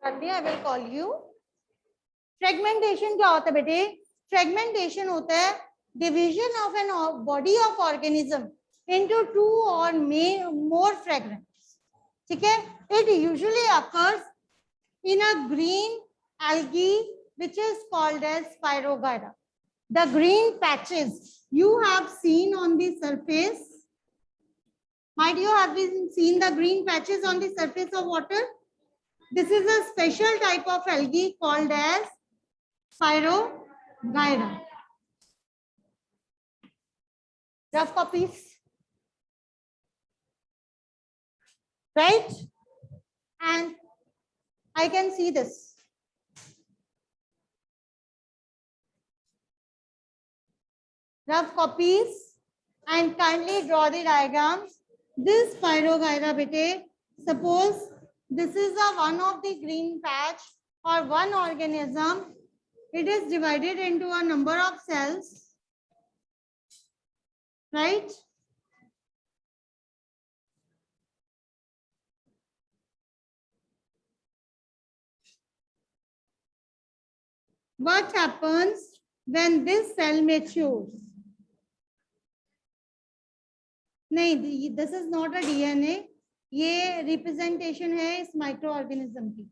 I will call you. Fragmentation क्या होता है बेटे? Fragmentation होता है division of an body of organism into two or more fragments. ठीक है? It usually occurs in a green algae which is called as Spirogyra. The green patches you have seen on the surface. Might you have seen the green patches on the surface of water? This is a special type of algae called as Spirogyra. Rough copies. Right? And I can see this. Rough copies and kindly draw the diagrams. This Spirogyra bete, suppose this is a one of the green patch or one organism. It is divided into a number of cells, right? What happens when this cell matures? नहीं, this is not a DNA. ये representation है इस microorganism की.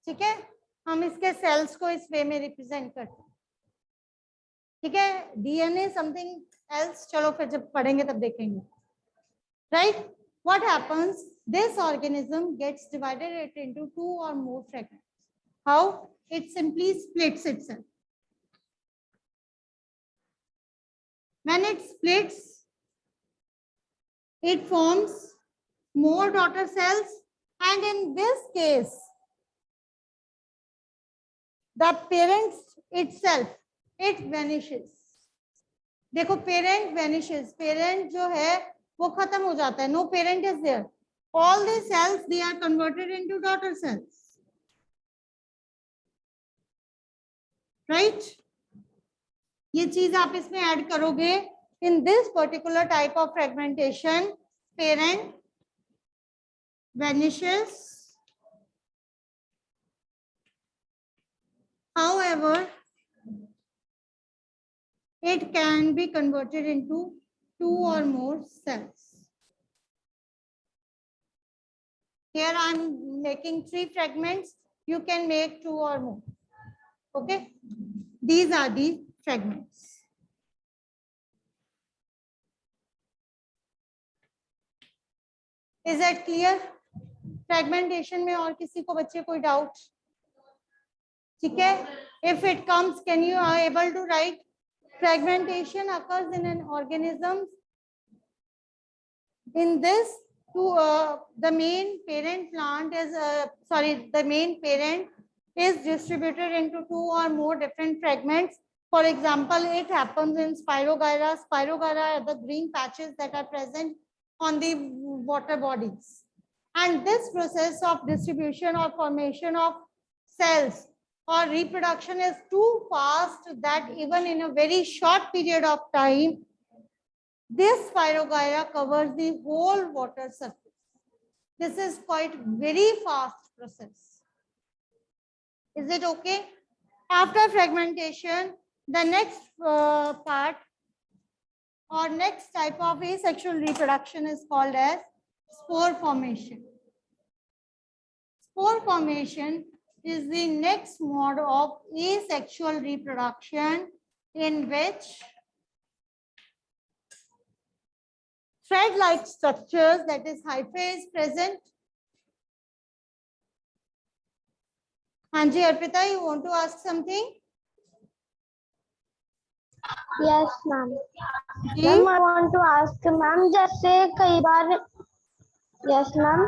ठीक है? हम इसके cells को इस way में represent करते हैं. ठीक है? DNA something else. चलो फिर जब पढ़ेंगे तब देखेंगे. Right? What happens? This organism gets divided into two or more fragments. How? It simply splits itself. When it splits, it forms more daughter cells, and in this case, the parent itself, it vanishes. देखो parent vanishes. Parent जो है वो खत्म हो जाता है. No parent is there. All the cells, they are converted into daughter cells. Right? ये चीज आप इसमें ऐड करोगे. In this particular type of fragmentation, parent vanishes. However, it can be converted into two or more cells. Here I am making 3 fragments. You can make 2 or more. Okay. These are the fragments. Is that clear? Fragmentation में और किसी को बच्चे कोई doubt? ठीक है? If it comes, can you are able to write? Fragmentation occurs in an organism. In this, the main parent plant is the main parent is distributed into 2 or more different fragments. For example, it happens in Spirogyra. Spirogyra are the green patches that are present on the water bodies. And this process of distribution or formation of cells or reproduction is too fast that even in a very short period of time, this Spirogyra covers the whole water surface. This is quite very fast process. Is it okay? After fragmentation, the next part or next type of asexual reproduction is called as spore formation. Spore formation is the next mode of asexual reproduction in which thread-like structures, that is hyphae, is present. Anji, Arpita, you want to ask something? Yes, ma'am. Ma'am, I want to ask, ma'am, जैसे कई बार, yes, ma'am.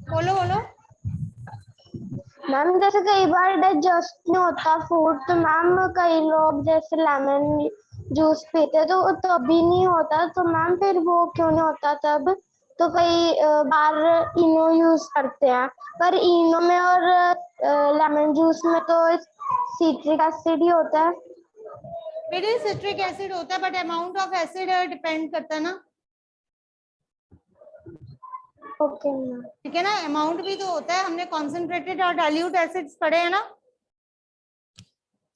बोलो बोलो. Ma'am जैसे कई बार digest नहीं होता food, तो ma'am कई लोग जैसे लेमन जूस पीते तो तभी नहीं होता, तो मैम फिर वो क्यों नहीं होता तब? तो कई बार इनो यूज करते हैं, पर इनो में और लेमन जूस में तो सिट्रिक एसिड ही होता है. बेटे सिट्रिक एसिड होता है, but amount of acid depend करता है ना. Okay ma'am. ठीक है ना, अमाउंट भी तो होता है, हमने कॉन्सेंट्रेटेड और डाइल्यूट एसिड्स पढ़े हैं ना,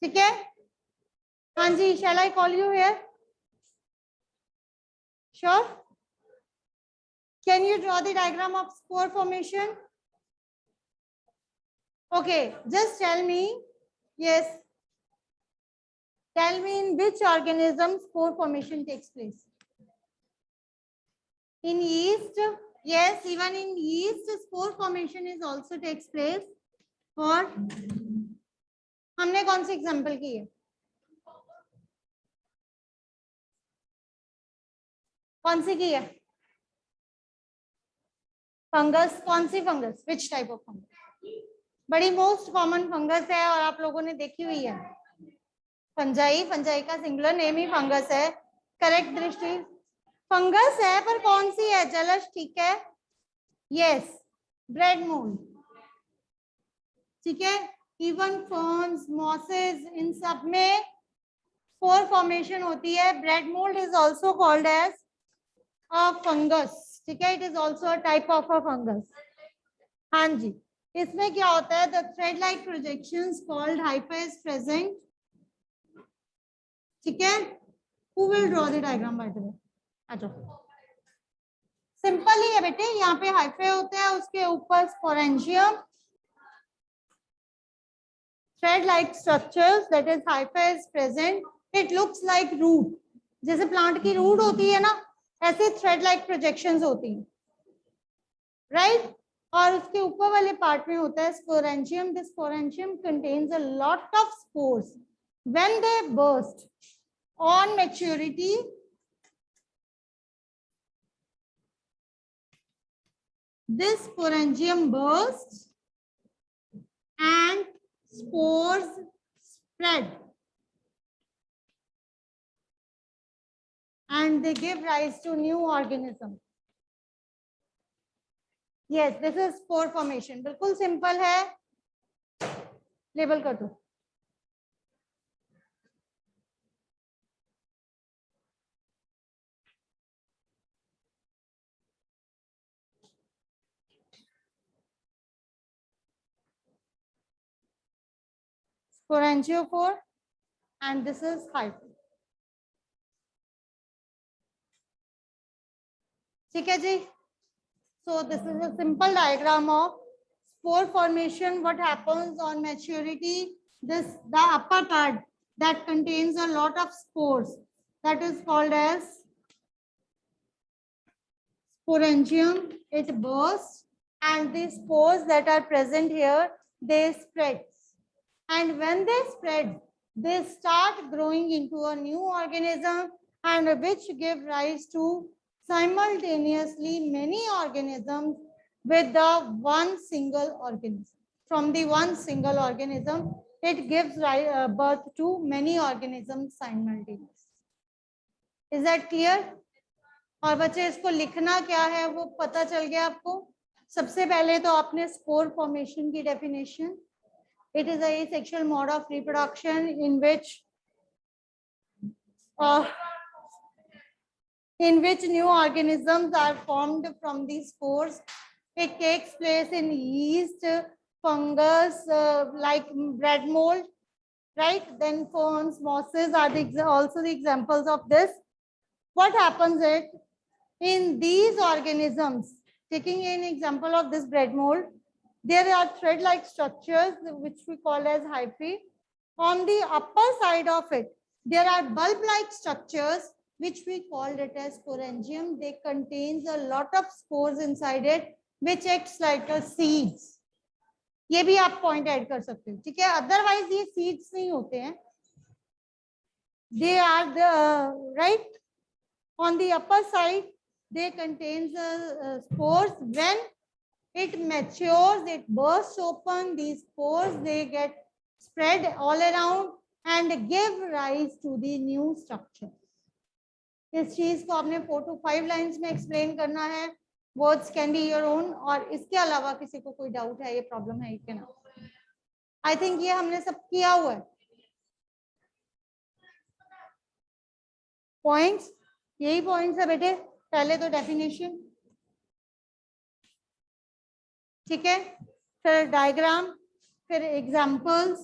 ठीक है। हाँ जी, shall I call you here? Sure? Can you draw the diagram of spore formation? Okay, just tell me, yes, tell me in which organism spore formation takes place? In yeast, yes, even in yeast spore formation is also takes place. और हमने कौन सी example की है? कौन सी की है? Fungus, कौन सी fungus? Which type of fungus? बड़ी मोस्ट कॉमन फंगस है और आप लोगों ने देखी हुई है, फंजाई। फंजाई का सिंगुलर नेम ही फंगस है, करेक्ट दृष्टि? फंगस है पर कौन सी है? जलस, ठीक है, यस, ब्रेड मोल्ड, ठीक है। इवन फर्न्स, मॉसेस, इन सब में स्पोर फॉर्मेशन होती है। Bread mould is also called as a fungus, ठीक है, it is also a type of a fungus. हाँ जी, इसमें क्या होता है, the thread like projections called hypha is present, ठीक है। Who will draw the diagram by the way? आ जाओ, सिंपल ही है बेटे, यहाँ पे हाइफे होते हैं, उसके ऊपर sporangium, thread like structures, that is hyphae is present, it looks like root, जैसे प्लांट की रूट होती है ना, ऐसे थ्रेड लाइक प्रोजेक्शंस होती हैं, राइट। और उसके ऊपर वाले पार्ट में होता है sporangium. This sporangium contains a lot of spores, when they burst on maturity, this sporangium bursts and spores spread and they give rise to new organism. Yes, this is spore formation. बिल्कुल simple है, label कर दो। Sporangiophore and this is hyphae, ठीक है जी। So this is a simple diagram of spore formation. What happens on maturity? This, the upper part that contains a lot of spores, that is called as sporangium. It bursts and the spores that are present here, they spread, and when they spread, they start growing into a new organism, and which give rise to simultaneously many organisms with the one single organism. From the one single organism, it gives birth to many organisms simultaneously. Is that clear? और बच्चे, इसको लिखना क्या है वो पता चल गया आपको? सबसे पहले तो आपने स्पोर फॉर्मेशन की definition, it is a asexual mode of reproduction in which new organisms are formed from these spores. It takes place in yeast, fungus, like bread mold, right? Then ferns, mosses are also the examples of this. What happens is, in these organisms, taking an example of this bread mold, there are thread-like structures which we call as hyphae. On the upper side of it, there are bulb-like structures which we called it as sporangium. They contains a lot of spores inside it, which acts like a seeds. ये भी आप point add कर सकते हो, ठीक है। Otherwise ये seeds नहीं होते हैं, they are the right on the upper side. They contains spores. When it matures, it bursts open. These spores, they get spread all around and give rise to the new structure. इस चीज को आपने 4 to 5 lines में explain करना है. Words can be your own. और इसके अलावा किसी को कोई डाउट है, ये प्रॉब्लम है, क्या ना? आई थिंक ये हमने सब किया हुआ है. पॉइंट्स, यही पॉइंट्स है बेटे. पहले तो डेफिनेशन, ठीक है, फिर डायग्राम, फिर एग्जाम्पल्स,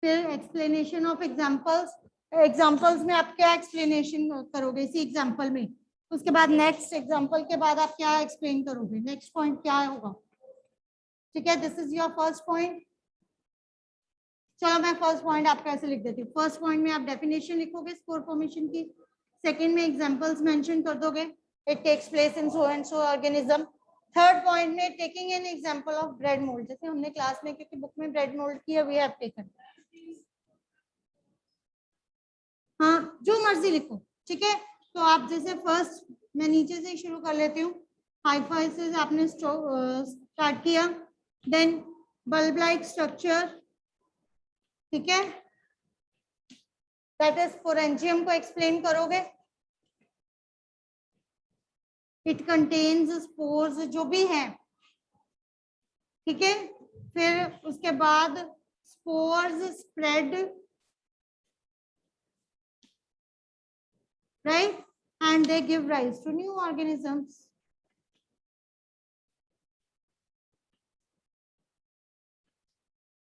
फिर एक्सप्लेनेशन ऑफ एग्जाम्पल्स। एग्जाम्पल्स में आप क्या एक्सप्लेनेशन करोगे इसी एग्जाम्पल में, उसके बाद नेक्स्ट एग्जाम्पल के बाद आप क्या एक्सप्लेन करोगे, नेक्स्ट पॉइंट क्या होगा। ठीक है, this is your first point. चलो मैं फर्स्ट पॉइंट आपका ऐसे लिख देती हूँ। फर्स्ट पॉइंट में आप डेफिनेशन लिखोगे स्पोर फॉर्मेशन की, सेकंड में एग्जांपल्स मेंशन कर दोगे, it takes place in so and so organism. Third point में taking an example of bread mould, जैसे हमने क्लास में क्योंकि बुक में ब्रेड मोल्ड किया वी हैव टेकन, हाँ जो मर्जी लिखो। ठीक है, तो आप जैसे फर्स्ट मैं नीचे से शुरू कर लेती हूँ। हाइफाई से आपने स्टार्ट किया, देन बल्ब लाइक स्ट्रक्चर, ठीक है, दैट इज स्पोरेंजियम को एक्सप्लेन करोगे, इट कंटेन्स स्पोर्स जो भी है, ठीक है। फिर उसके बाद spores spread, right, and they give rise to new organisms.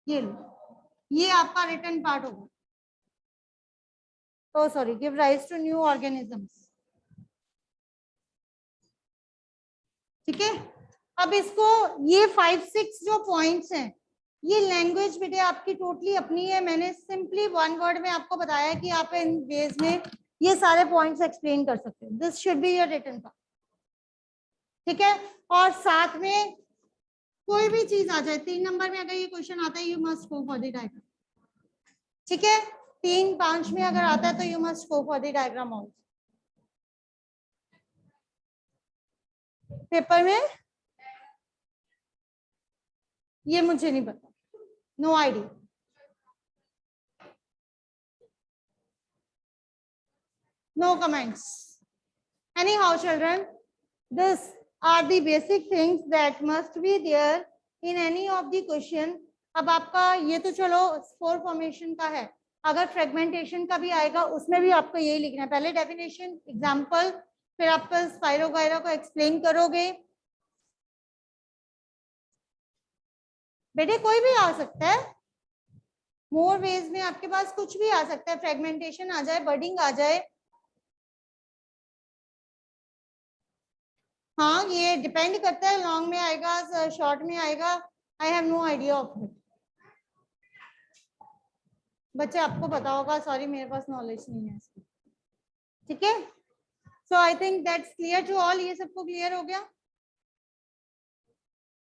ये लो, ये आपका रिटर्न पार्ट होगा। तो sorry, give rise to new organisms. ठीक है, अब इसको ये 5-6 जो पॉइंट्स हैं, ये लैंग्वेज बेटे आपकी टोटली अपनी है। मैंने सिंपली वन वर्ड में आपको बताया कि आप इन वेज में ये सारे पॉइंट्स एक्सप्लेन कर सकते हैं। This should be your return part. ठीक है, और साथ में कोई भी चीज आ जाए, 3 नंबर में अगर ये क्वेश्चन आता है, you must go for the diagram. ठीक है, 3-5 में अगर आता है तो you must go for the diagram also. Paper में ये मुझे नहीं पता, no idea. No comments. Anyhow, children, this are the basic things that must be there in any of the question. अब आपका ये तो चलो स्पोर फॉर्मेशन का है, अगर फ्रेगमेंटेशन का भी आएगा उसमें भी आपको यही लिखना है, पहले डेफिनेशन, एग्जांपल, फिर आप स्पाइरोगायरा को एक्सप्लेन करोगे। बेटे कोई भी आ सकता है, मोर वेज में आपके पास कुछ भी आ सकता है, फ्रेगमेंटेशन आ जाए, बर्डिंग आ जाए। हाँ, ये डिपेंड करता है, लॉन्ग में आएगा, शॉर्ट में आएगा, I have no idea of it. बच्चे आपको पता होगा, सॉरी मेरे पास नॉलेज नहीं है इसकी। ठीक है, so I think that's clear to all. ये सबको क्लियर हो गया।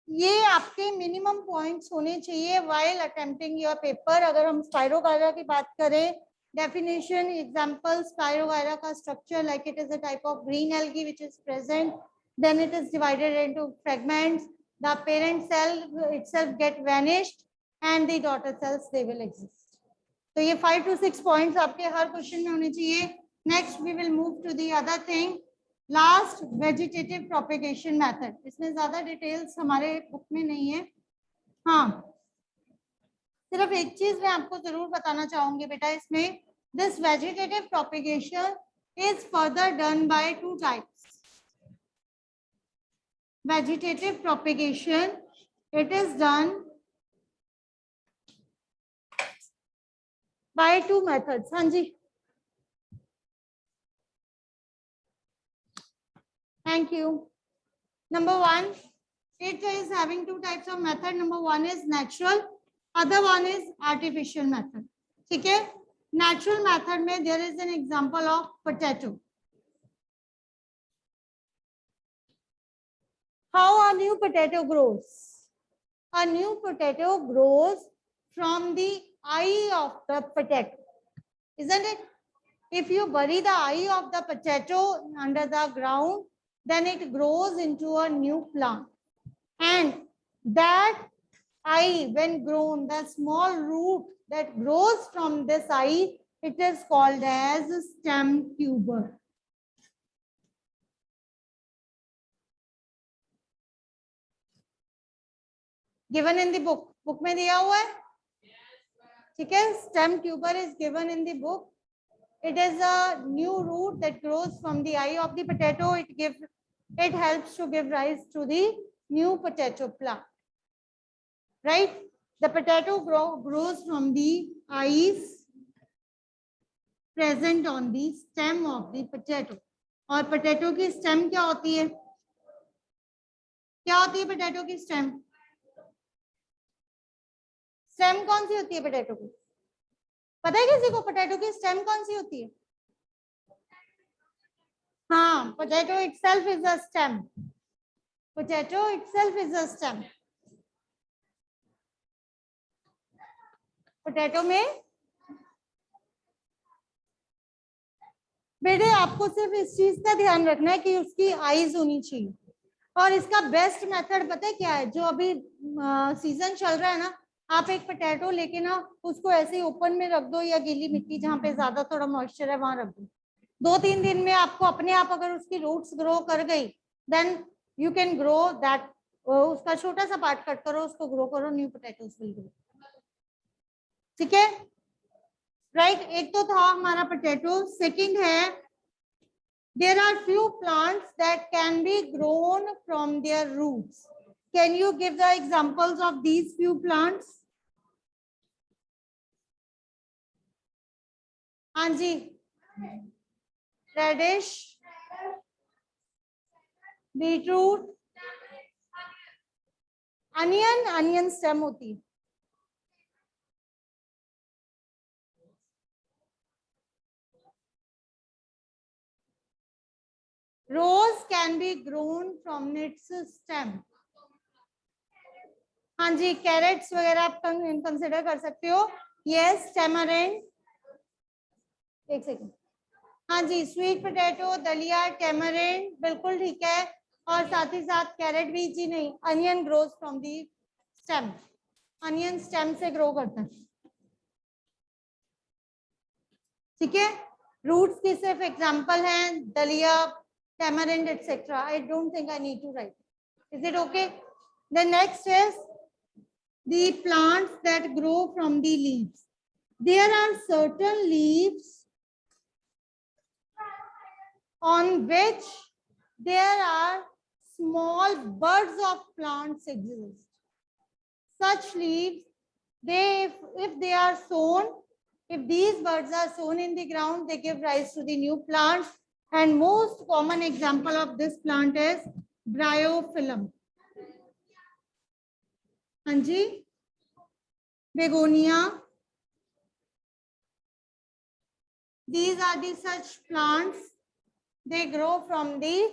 ये आपके मिनिमम पॉइंट्स होने चाहिए व्हाइल अटेम्प्टिंग योर पेपर। अगर हम स्पाइरोगायरा की बात करें, डेफिनेशन, एग्जांपल, स्पाइरोगायरा का structure, like it is a type of green algae which is present, then it is divided into fragments, the parent cell itself get vanished and the daughter cells they will exist. तो ये 5 to 6 points आपके हर question में होने चाहिए। Next we will move to the other thing, last vegetative propagation method. इसमें ज्यादा details हमारे book में नहीं है। हाँ, सिर्फ एक चीज मैं आपको जरूर बताना चाहूंगी बेटा, इसमें this vegetative propagation is further done by 2 types. Vegetative propagation, it is done by 2 methods. हाँ जी, thank you. Number 1, it is having 2 types of method. Number 1 is natural, other one is artificial method. ठीक है, natural method में there is an example of potato. How a new potato grows? A new potato grows from the eye of the potato, isn't it? If you bury the eye of the potato under the ground, then it grows into a new plant. And that eye, when grown, the small root that grows from this eye, it is called as stem tuber. Given in the book, book में दिया हुआ है, ठीक है, stem tuber is given in the book. It is a new root that grows from the eye of the potato. It helps to give rise to the new potato plant, right? The potato grows from the eyes present on the stem of the potato. और potato की stem क्या होती है? क्या होती है potato की stem? Stem कौन सी होती है potato की? पता है किसी को potato की stem कौन सी होती है? हाँ, potato itself is a stem. Potato itself is a stem. Potato में बेटे आपको सिर्फ इस चीज का ध्यान रखना है कि उसकी आईज होनी चाहिए। और इसका बेस्ट मेथड पता है क्या है? जो अभी सीजन चल रहा है ना, आप एक पोटैटो लेके ना उसको ऐसे ही ओपन में रख दो या गीली मिट्टी जहाँ पे ज्यादा थोड़ा मॉइस्चर है वहां रख दो। 2-3 दिन में आपको अपने आप अगर उसकी रूट्स ग्रो कर गई, then you can grow that. उसका छोटा सा पार्ट कट करो, उसको ग्रो करो, न्यू पोटैटोस विल ग्रो। ठीक है, राइट? एक तो था हमारा पोटैटो। सेकंड है, there are few plants that can be grown from their roots. Can you give the examples of these few plants? हाँ जी, radish, beetroot, onion stem होती है। Rose can be grown from its stem. हाँ जी, crates वगैरह आप consider कर सकते हो। Yes, tamarind, एक सेकंड। हाँ जी, स्वीट पोटैटो, दलिया, टैमरिंड, बिल्कुल ठीक है। और साथ ही साथ कैरेट भी जी नहीं, onion grows from the stem. Onion stem से ग्रो करता है। ठीक है, रूट्स की सिर्फ एग्जांपल हैं दलिया, tamarind, etc. I don't think I need to write. Is it okay? The next is the plants that grow from the leaves. There are certain leaves on which there are small buds of plants exist. Such leaves, if they are sown, if these buds are sown in the ground, they give rise to the new plants. And most common example of this plant is bryophyllum. हाँ जी, begonia. These are the such plants. They grow from the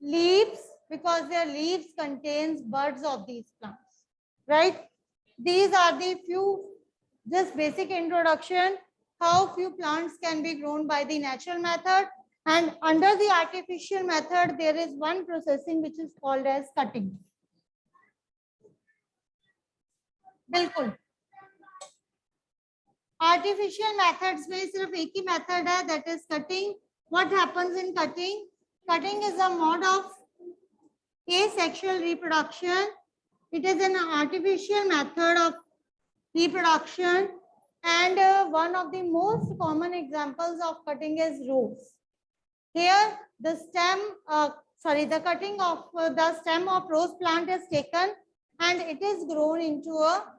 leaves because their leaves contains buds of these plants, right? These are the few, just basic introduction, how few plants can be grown by the natural method, and under the artificial method there is one processing which is called as cutting. बिल्कुल, artificial methods में सिर्फ एक ही method है, that is cutting. What happens in cutting? Cutting is a mode of asexual reproduction. It is an artificial method of reproduction, and one of the most common examples of cutting is rose. Here the stem, the cutting of the stem of rose plant is taken and it is grown into a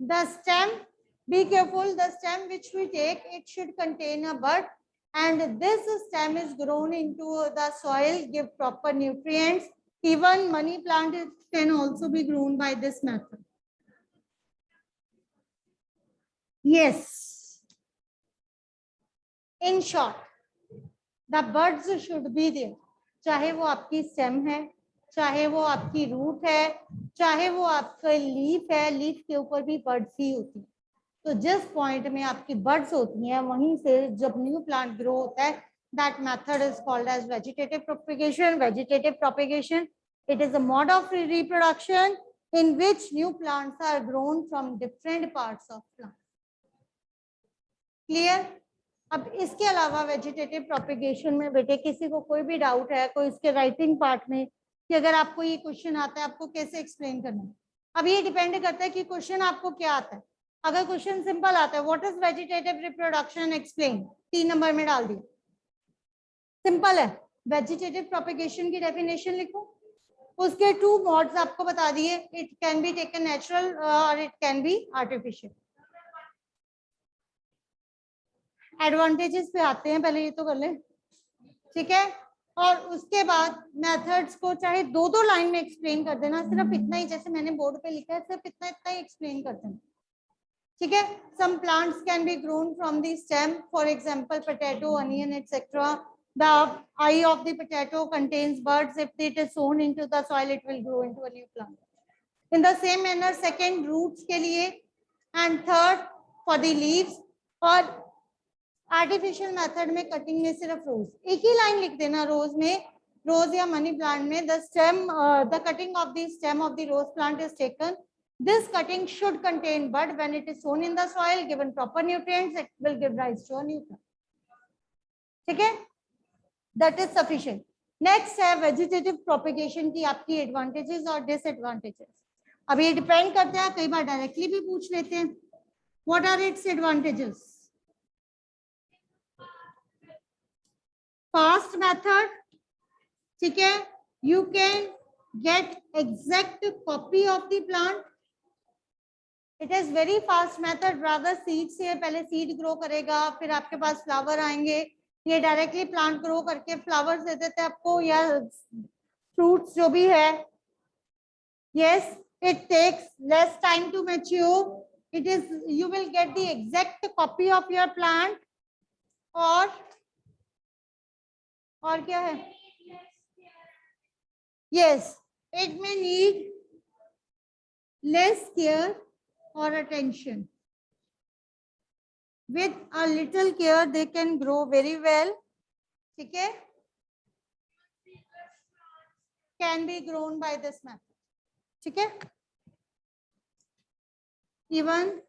the stem, be careful, the stem which we take, it should contain a bud, and this stem is grown into the soil, give proper nutrients. Even money plant can also be grown by this method. Yes, in short, the buds should be there. चाहे वो आपकी stem है, चाहे वो आपकी root है, चाहे वो आपका लीफ है, लीफ के ऊपर भी बर्ड्स ही होती है। तो जिस पॉइंट में आपकी बर्ड्स होती हैं वहीं से जब न्यू प्लांट ग्रो होता है, that method is called as vegetative propagation. Vegetative propagation, it is a mode of reproduction in which new plants are grown from different parts of plant. Clear? अब इसके अलावा वेजिटेटिव प्रोपेगेशन में बेटे किसी को कोई भी डाउट है, कोई इसके राइटिंग पार्ट में, कि अगर आपको ये क्वेश्चन आता है आपको कैसे एक्सप्लेन करना है? अब ये डिपेंड करता है कि क्वेश्चन आपको क्या आता है. अगर क्वेश्चन सिंपल आता है, what is vegetative reproduction, explain, 3 number में डाल दिया, सिंपल है। वेजिटेटिव प्रोपेगेशन की डेफिनेशन लिखो, उसके 2 मोड्स आपको बता दिए, it can be taken natural और it can be artificial. Advantages पे आते हैं, पहले ये तो कर लें, ठीक है। और उसके बाद मेथड्स को चाहे 2-2 लाइन में एक्सप्लेन कर देना, सिर्फ इतना ही, जैसे मैंने बोर्ड पे लिखा है, सिर्फ इतना इतना ही एक्सप्लेन कर देना, ठीक है। Some plants can be grown from the stem, for example potato, onion etcetera. The eye of the potato contains buds. If it is sown into the soil, it will grow into a new plant. In the same manner, second, roots के लिए, and third for the leaves. और artificial method में cutting में सिर्फ रोज, एक ही line लिख देना रोज में, रोज या मनी प्लांट में, the stem, the cutting of the stem of the rose plant is taken. This cutting should contain bud when it is sown in the soil. Given proper nutrients, it will give rise to a new plant. ठीक है, that is sufficient. Next है vegetative propagation की आपकी advantages और disadvantages. अब ये depend करता है, कई बार डायरेक्टली भी पूछ लेते हैं. What are its advantages? Fast method, ठीक है, you can get exact copy of the plant. It is very fast method. rather seed से पहले सीड ग्रो करेगा, फिर आपके पास फ्लावर आएंगे, ये डायरेक्टली प्लांट ग्रो करके फ्लावर्स दे देते हैं आपको, या फ्रूट्स जो भी है. Yes, it takes less time to mature. It is, you will get the exact copy of your plant. और क्या है? Yes, it may need less care or attention. With a little care, they can grow very well. ठीक है? Can be grown by this method. ठीक है? Even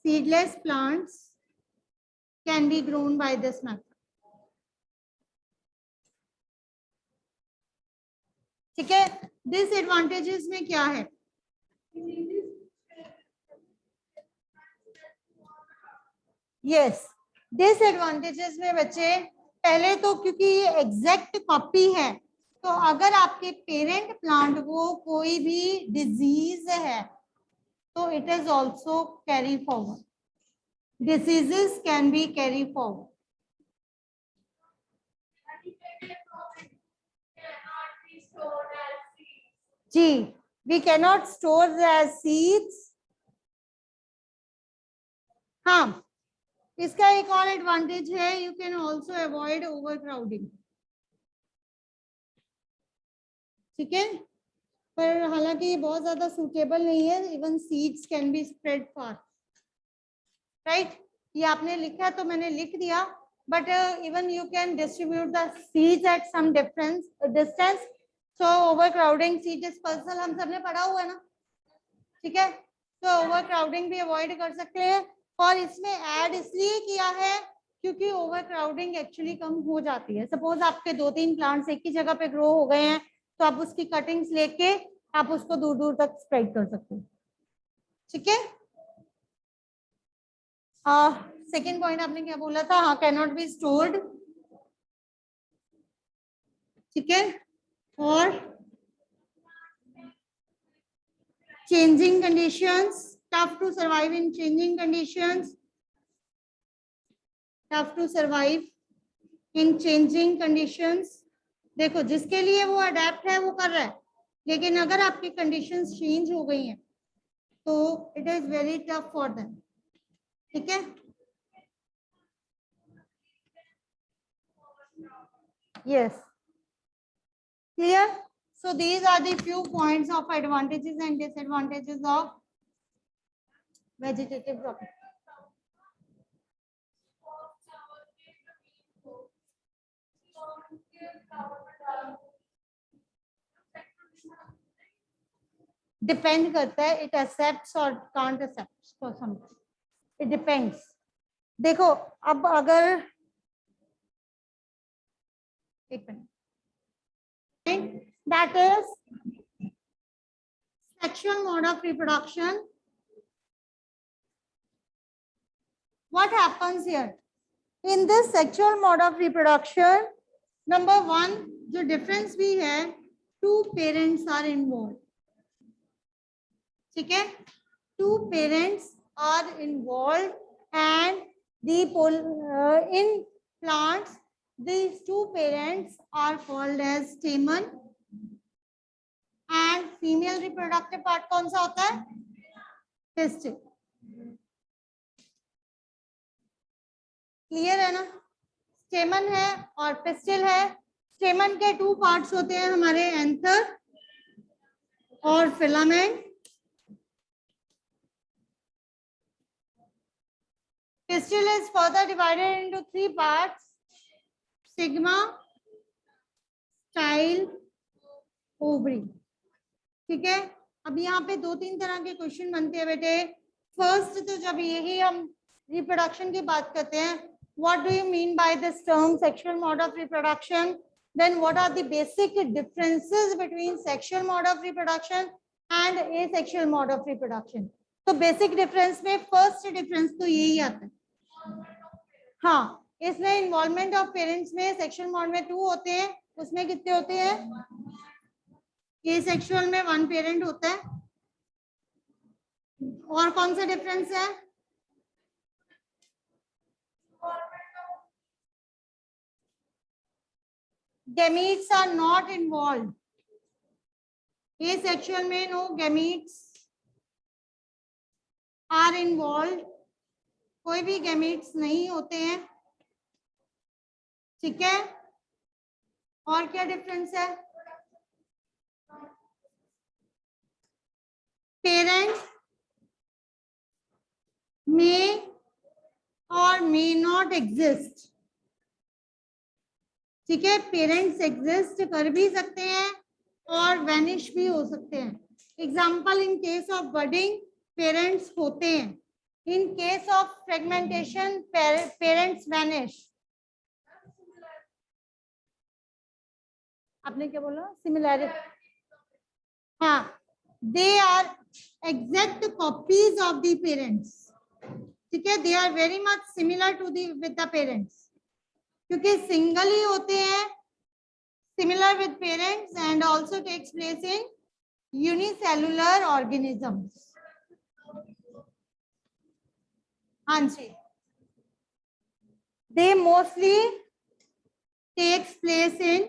seedless plants can be grown by this method. ठीक है? Disadvantages में क्या है? Yes, disadvantages में बच्चे, पहले तो क्योंकि ये एग्जैक्ट कॉपी है, तो अगर आपके पेरेंट प्लांट को कोई भी डिजीज है तो it is also carry forward. Diseases can be carry forward. जी, we cannot store as seeds. हाँ, इसका एक और एडवांटेज है, you can also avoid over crowding. ठीक है, पर हालांकि ये बहुत ज्यादा सूटेबल नहीं है. Even seeds can be spread far, right. ये आपने लिखा तो मैंने लिख दिया, but even you can distribute the seeds at some distance. So over crowding, seed dispersal हम सबने पढ़ा हुआ है ना, ठीक है. तो ओवर क्राउडिंग भी अवॉइड कर सकते हैं. और इसमें ऐड इसलिए किया है क्योंकि ओवर क्राउडिंग एक्चुअली कम हो जाती है. सपोज आपके 2-3 प्लांट्स एक ही जगह पे ग्रो हो गए हैं, तो आप उसकी कटिंग्स लेके आप उसको दूर दूर तक स्प्रेड कर सकते हो. ठीक है. सेकेंड पॉइंट आपने क्या बोला था? हाँ, कैन नॉट बी स्टोर्ड. ठीक है. और changing conditions, tough to survive in changing conditions. Tough to survive in changing conditions. देखो, जिसके लिए वो अडेप्ट है वो कर रहा है, लेकिन अगर आपकी कंडीशंस चेंज हो गई हैं तो it is very tough for them. ठीक है. Yes. Clear? So these are the few points of advantages and disadvantages of vegetative propagation. Depend करता है, इट एक्सेप्ट्स और can't accepts for something. It depends. देखो, अब अगर एक minute, that is sexual mode of reproduction. what happens here? In this sexual mode of reproduction, number one, जो difference भी है, two parents are involved. ठीक है? Two parents are involved, and in plants, these two parents are called as stamen, and female reproductive part कौन सा होता है? Pistil. Clear है ना? स्टेमन है और पिस्टिल है. स्टेमन के टू पार्ट्स होते हैं हमारे, एंथर और filament. Pistil is further divided into three parts: sigma, style, ovary. ठीक है? अब यहाँ पे दो तीन तरह के क्वेश्चन बनते हैं बेटे. फर्स्ट तो जब यही हम रिप्रोडक्शन की बात करते हैं, what do you mean by this term sexual mode of reproduction? Then what are the basic differences between sexual mode of reproduction and asexual mode of reproduction? तो बेसिक डिफरेंस में फर्स्ट डिफरेंस तो यही आता है. हाँ, इसमें involvement of parents में sexual mode में 2 होते हैं, उसमें कितने होते हैं? ये सेक्सुअल में 1 पेरेंट होता है. और कौन सा डिफरेंस है? gametes are not involved. Asexual में no gametes are involved. कोई भी gametes नहीं होते हैं. ठीक है? और क्या डिफरेंस है? Parents may or may not exist. ठीक है? पेरेंट्स एग्जिस्ट कर भी सकते हैं और वैनिश भी हो सकते हैं. Example, in case of budding parents होते हैं. In case of fragmentation parents vanish. आपने क्या बोला? सिमिलैरिटी. हाँ, they are exact copies of the parents. ठीक है? They are very much similar to the with the parents, क्योंकि सिंगल ही होते हैं, similar with parents, and also takes place in unicellular organisms. हाँ जी, they mostly takes place in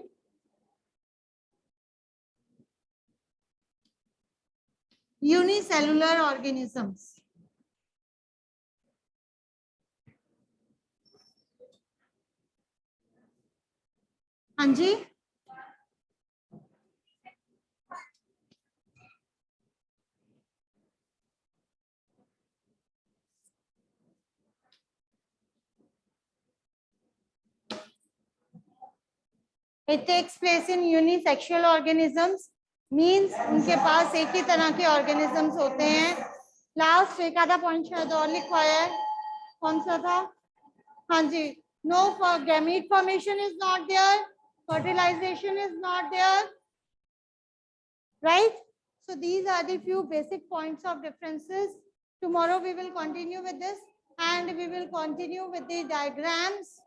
unicellular organisms. हाँ जी, it takes place in unisexual organisms, means उनके पास एक ही तरह के organisms होते हैं. लास्ट एक आधा पॉइंट शायद और लिखवाया है, कौन सा था? हाँ जी, no gamete formation is not there, fertilization is not there, right? So these are the few basic points of differences. Tomorrow we will continue with this, and we will continue with the diagrams